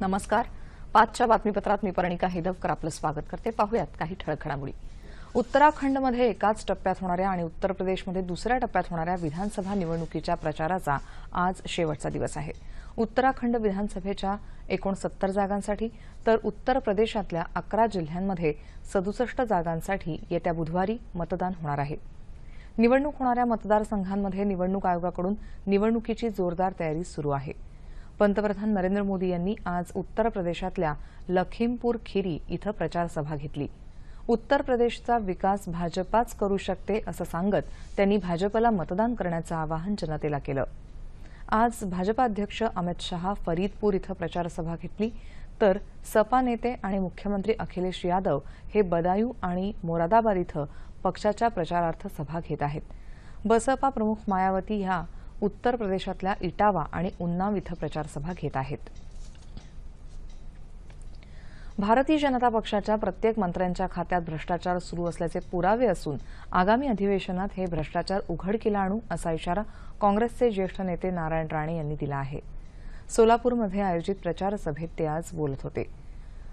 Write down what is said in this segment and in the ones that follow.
नमस्कार. पाचच्या बातमीपत्रात मी पर्णिका हेदवकर आपलं स्वागत करते. पाहूयात काही ठळक घडामोडी. उत्तराखंडमध्ये एकाच टप्प्यात होणाऱ्या आणि उत्तर प्रदेशमध्ये दुसऱ्या टप्प्यात होणाऱ्या विधानसभा निवडणुकीच्या प्रचाराचा आज शेवटचा दिवस आहे. उत्तराखंड विधानसभेच्या 69 जागांसाठी तर उत्तर प्रदेशातल्या 11 जिल्ह्यांमध्ये 67 जागांसाठी येत्या बुधवारी मतदान होणार आहे. निवडणूक होणाऱ्या मतदारसंघांमध्ये निवडणूक आयोगाकडून निवडणुकीची जोरदार तयारी सुरू आहे. पंतप्रधान नरेंद्र मोदी यांनी आज उत्तर प्रदेशातल्या लखीमपूर खीरी इथं प्रचार सभा घेतली. उत्तर प्रदेशचा विकास भाजपाच करू शकते असं सांगत त्यांनी भाजपला मतदान करण्याचं आवाहन जनतेला केलं. आज भाजपा अध्यक्ष अमित शहा फरीदपूर इथं प्रचार सभा घेतली तर सपा नेते आणि मुख्यमंत्री अखिलेश यादव हे बदायूं आणि मोरादाबाद इथं पक्षाच्या प्रचारार्थ सभा घेत आहेत. बसपा प्रमुख मायावती ह्या उत्तर प्रदेशातल्या इटावा आणि उन्नाव इथं प्रचार सभा घेत आहेत. भारतीय जनता पक्षाच्या प्रत्येक मंत्र्यांच्या खात्यात भ्रष्टाचार सुरू असल्याचे पुरावे असून आगामी अधिवेशनात हे भ्रष्टाचार उघडकीला आणू असा इशारा काँग्रेसचे ज्येष्ठ नेते नारायण राणे यांनी दिला आहे. सोलापूरमध्ये आयोजित प्रचार सभेत ते आज बोलत होते.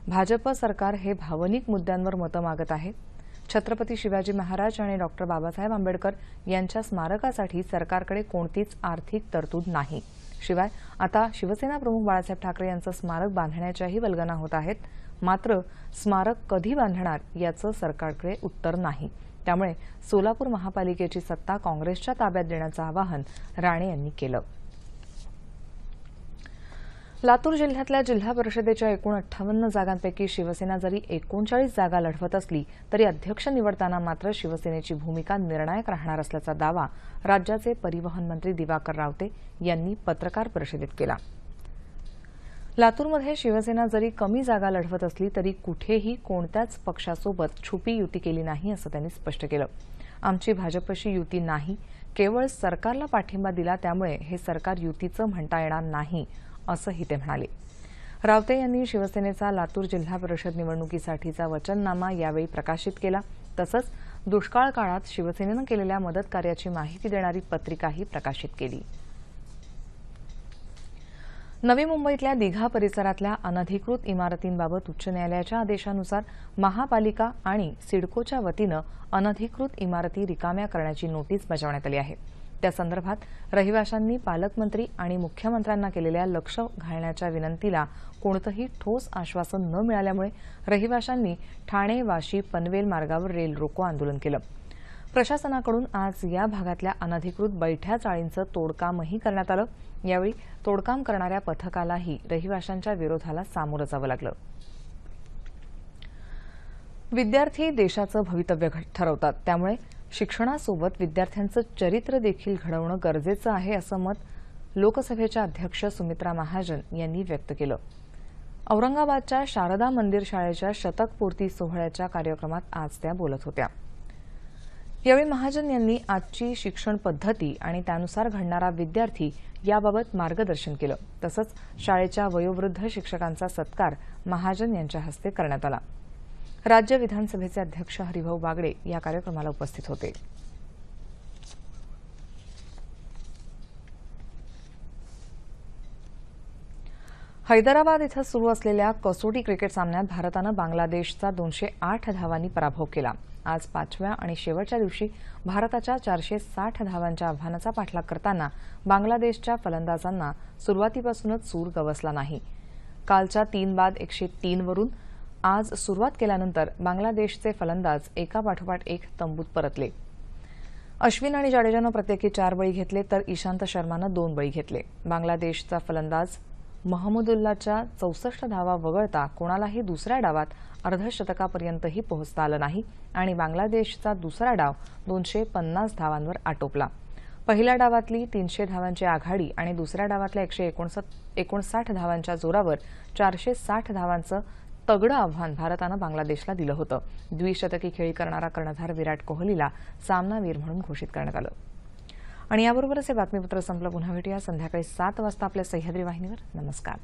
भाजप सरकार हे भावनिक मुद्द्यांवर मतं मागत आहे. छत्रपती शिवाजी महाराज आणि डॉ. बाबासाहेब आंबेडकर यांच्या स्मारकासाठी सरकारकडे कोणतीच आर्थिक तरतूद नाही. शिवाय आता शिवसेना प्रमुख बाळासाहेब ठाकरे यांचं स्मारक बांधण्याच्याही वल्गना होत आहेत. मात्र स्मारक कधी बांधणार याचं सरकारकडे उत्तर नाही. त्यामुळे सोलापूर महापालिकेची सत्ता काँग्रेसच्या ताब्यात देण्याचं आवाहन राणे यांनी केलं. लातूर जिल्ह्यातल्या जिल्हा परिषदेच्या एकूण 58 जागांपैकी शिवसेना जरी 39 जागा लढवत असली तरी अध्यक्ष निवडताना मात्र शिवसेनेची भूमिका निर्णायक राहणार असल्याचा दावा राज्याचे परिवहन मंत्री दिवाकर रावते यांनी पत्रकार परिषदेत केला. लातूरमध्ये शिवसेना जरी कमी जागा लढवत असली तरी कुठेही कोणत्याच पक्षासोबत छुपी युती केली नाही असं त्यांनी स्पष्ट केलं. आमची भाजपशी युती नाही, केवळ सरकारला पाठिंबा दिला त्यामुळे हे सरकार युतीचं म्हणता येणार नाही असंही ते म्हणाले. रावते यांनी शिवसेनेचा लातूर जिल्हा परिषद निवडणुकीसाठीचा वचननामा यावेळी प्रकाशित केला. तसंच दुष्काळ काळात शिवसेनेनं केलेल्या मदत कार्याची माहिती देणारी पत्रिकाही प्रकाशित केली. नवी मुंबईतल्या दिघा परिसरातल्या अनधिकृत इमारतींबाबत उच्च न्यायालयाच्या आदेशानुसार महापालिका आणि सिडकोच्या वतीनं अनधिकृत इमारती रिकाम्या करण्याची नोटीस बजावण्यात आली आहे. त्यासंदर्भात रहिवाशांनी पालकमंत्री आणि मुख्यमंत्र्यांना केलेल्या लक्ष घालण्याच्या विनंतीला कोणतंही ठोस आश्वासन न मिळाल्यामुळे रहिवाशांनी ठाणे वाशी पनवेल मार्गावर रेल रोको आंदोलन केलं. प्रशासनाकडून आज या भागातल्या अनधिकृत बैठ्या चाळींचं तोडकामही करण्यात आलं. यावेळी तोडकाम करणाऱ्या पथकालाही रहिवाशांच्या विरोधाला सामोरं जावं लागलं. विद्यार्थी देशाचं भवितव्य ठरवतात, त्यामुळे शिक्षणासोबत विद्यार्थ्यांचं चरित्र देखील घडवणं गरजेचं आहे असं मत लोकसभेच्या अध्यक्ष सुमित्रा महाजन यांनी व्यक्त केलं. औरंगाबादच्या शारदा मंदिर शाळेच्या शतकपूर्ती सोहळ्याच्या कार्यक्रमात आज त्या बोलत होत्या. यावेळी महाजन यांनी आजची शिक्षण पद्धती आणि त्यानुसार घडणारा विद्यार्थी याबाबत मार्गदर्शन केलं. तसंच शाळेच्या वयोवृद्ध शिक्षकांचा सत्कार महाजन यांच्या हस्ते करण्यात आला. राज्य विधानसभेचे अध्यक्ष हरिभाऊ बागडे या कार्यक्रमाला उपस्थित होते. हैदराबाद इथं सुरू असलेल्या कसोटी क्रिकेट सामन्यात भारतानं बांगलादेशचा 208 धावांनी पराभव केला. आज 5व्या आणि शेवटच्या दिवशी भारताच्या 460 धावांच्या आव्हानाचा पाठलाग करताना बांगलादेशच्या फलंदाजांना सुरुवातीपासूनच सूर गवसला नाही. कालच्या 3 बाद 103 वरून आज सुरुवात केल्यानंतर बांगलादेशचे फलंदाज एकापाठोपाठ एक तंबूत परतले. अश्विन आणि जाडेजानं प्रत्येकी 4 बळी घेतले तर इशांत शर्मानं 2 बळी घेतले. बांगलादेशचा फलंदाज महमूदुल्लाच्या 64 धावा वगळता कोणालाही दुसऱ्या डावात अर्धशतकापर्यंतही पोहोचता आलं नाही आणि बांगलादेशचा दुसरा डाव 250 धावांवर आटोपला. पहिल्या डावातली 300 धावांची आघाडी आणि दुसऱ्या डावातल्या 159 धावांच्या जोरावर 460 धावांचं तगडं आव्हान भारतानं बांगलादेशला दिलं होतं. द्विशतकी खेळी करणारा कर्णधार विराट कोहलीला सामनावीर म्हणून घोषित करण्यात आलं. आणि याबरोबरच हे बातमीपत्र संपलं. पुन्हा भेटूया संध्याकाळी 7 वाजता आपल्या सह्याद्री वाहिनीवर. नमस्कार.